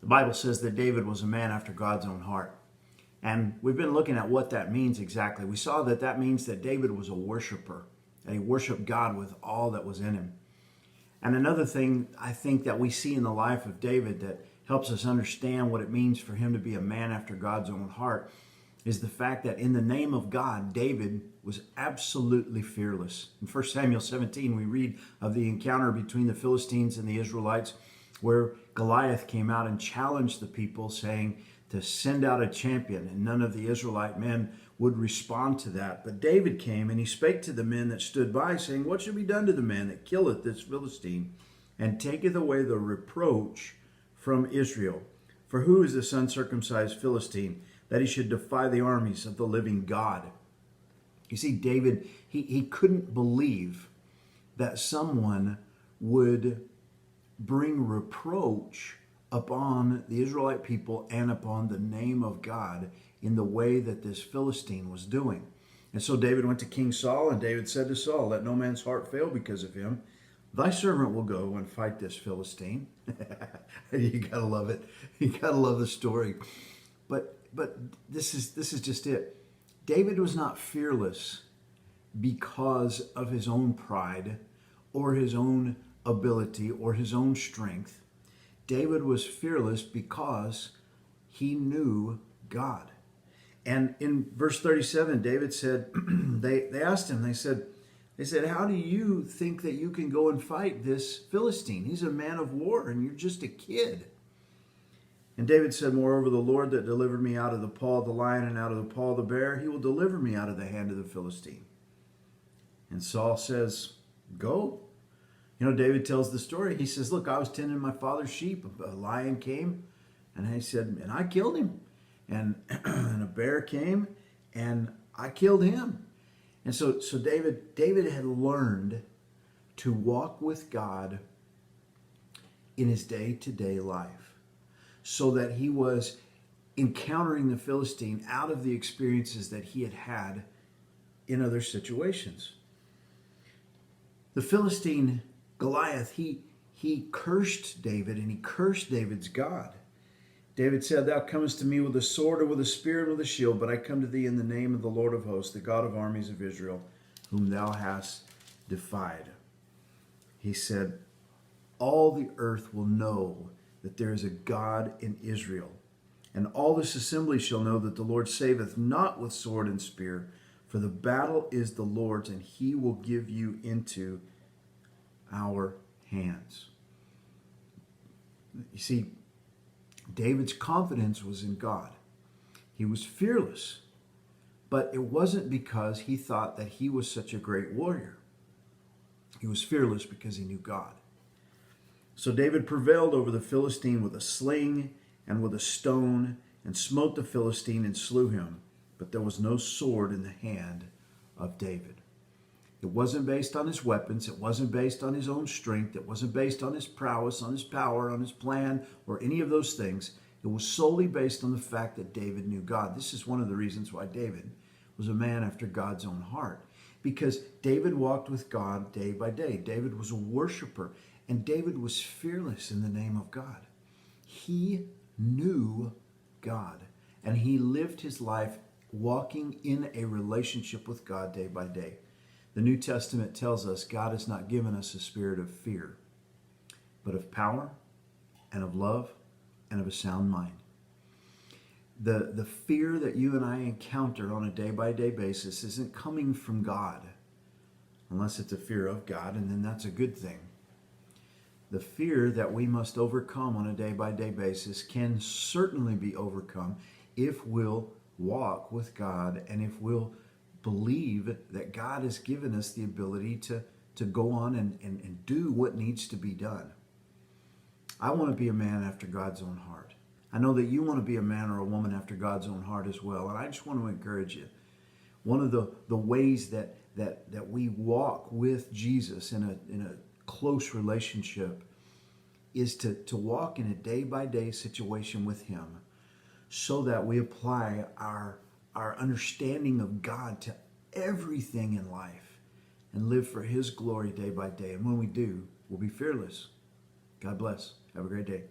The Bible says that David was a man after God's own heart. And we've been looking at what that means exactly. We saw that that means that David was a worshiper, that he worshiped God with all that was in him. And another thing I think that we see in the life of David that helps us understand what it means for him to be a man after God's own heart is the fact that in the name of God, David was absolutely fearless. In 1 Samuel 17, we read of the encounter between the Philistines and the Israelites, where Goliath came out and challenged the people, saying to send out a champion, and none of the Israelite men would respond to that. But David came and he spake to the men that stood by, saying, What shall be done to the man that killeth this Philistine, and taketh away the reproach from Israel? For who is this uncircumcised Philistine, that he should defy the armies of the living God? You see, David, he couldn't believe that someone would bring reproach upon the Israelite people and upon the name of God in the way that this Philistine was doing. And so David went to King Saul, and David said to Saul, Let no man's heart fail because of him. Thy servant will go and fight this Philistine. You gotta love it. You gotta love the story. But this is just it. David was not fearless because of his own pride or his own ability or his own strength. David was fearless because he knew God. And in verse 37, David said, they asked him, they said, how do you think that you can go and fight this Philistine? He's a man of war and you're just a kid. And David said, Moreover, the Lord that delivered me out of the paw of the lion and out of the paw of the bear, he will deliver me out of the hand of the Philistine. And Saul says, Go. You know, David tells the story. He says, Look, I was tending my father's sheep. A lion came, and he said, and I killed him. And a bear came, and I killed him. And so David had learned to walk with God in his day-to-day life, so that he was encountering the Philistine out of the experiences that he had had in other situations. The Philistine, Goliath, he cursed David, and he cursed David's God. David said, Thou comest to me with a sword or with a spear and with a shield, but I come to thee in the name of the Lord of hosts, the God of armies of Israel, whom thou hast defied. He said, All the earth will know that there is a God in Israel, and all this assembly shall know that the Lord saveth not with sword and spear, for the battle is the Lord's, and he will give you into our hands. You see, David's confidence was in God. He was fearless, but it wasn't because he thought that he was such a great warrior. He was fearless because he knew God. So David prevailed over the Philistine with a sling and with a stone, and smote the Philistine and slew him. But there was no sword in the hand of David. It wasn't based on his weapons. It wasn't based on his own strength. It wasn't based on his prowess, on his power, on his plan, or any of those things. It was solely based on the fact that David knew God. This is one of the reasons why David was a man after God's own heart, because David walked with God day by day. David was a worshiper, and David was fearless in the name of God. He knew God, and he lived his life walking in a relationship with God day by day. The New Testament tells us God has not given us a spirit of fear, but of power and of love and of a sound mind. The fear that you and I encounter on a day-by-day basis isn't coming from God, unless it's a fear of God, and then that's a good thing. The fear that we must overcome on a day-by-day basis can certainly be overcome if we'll walk with God and if we'll believe that God has given us the ability to go on and do what needs to be done. I want to be a man after God's own heart. I know that you want to be a man or a woman after God's own heart as well. And I just want to encourage you. One of the ways that we walk with Jesus in a close relationship is to walk in a day-by-day situation with him, so that we apply our understanding of God to everything in life and live for his glory day by day. And when we do, we'll be fearless. God bless. Have a great day.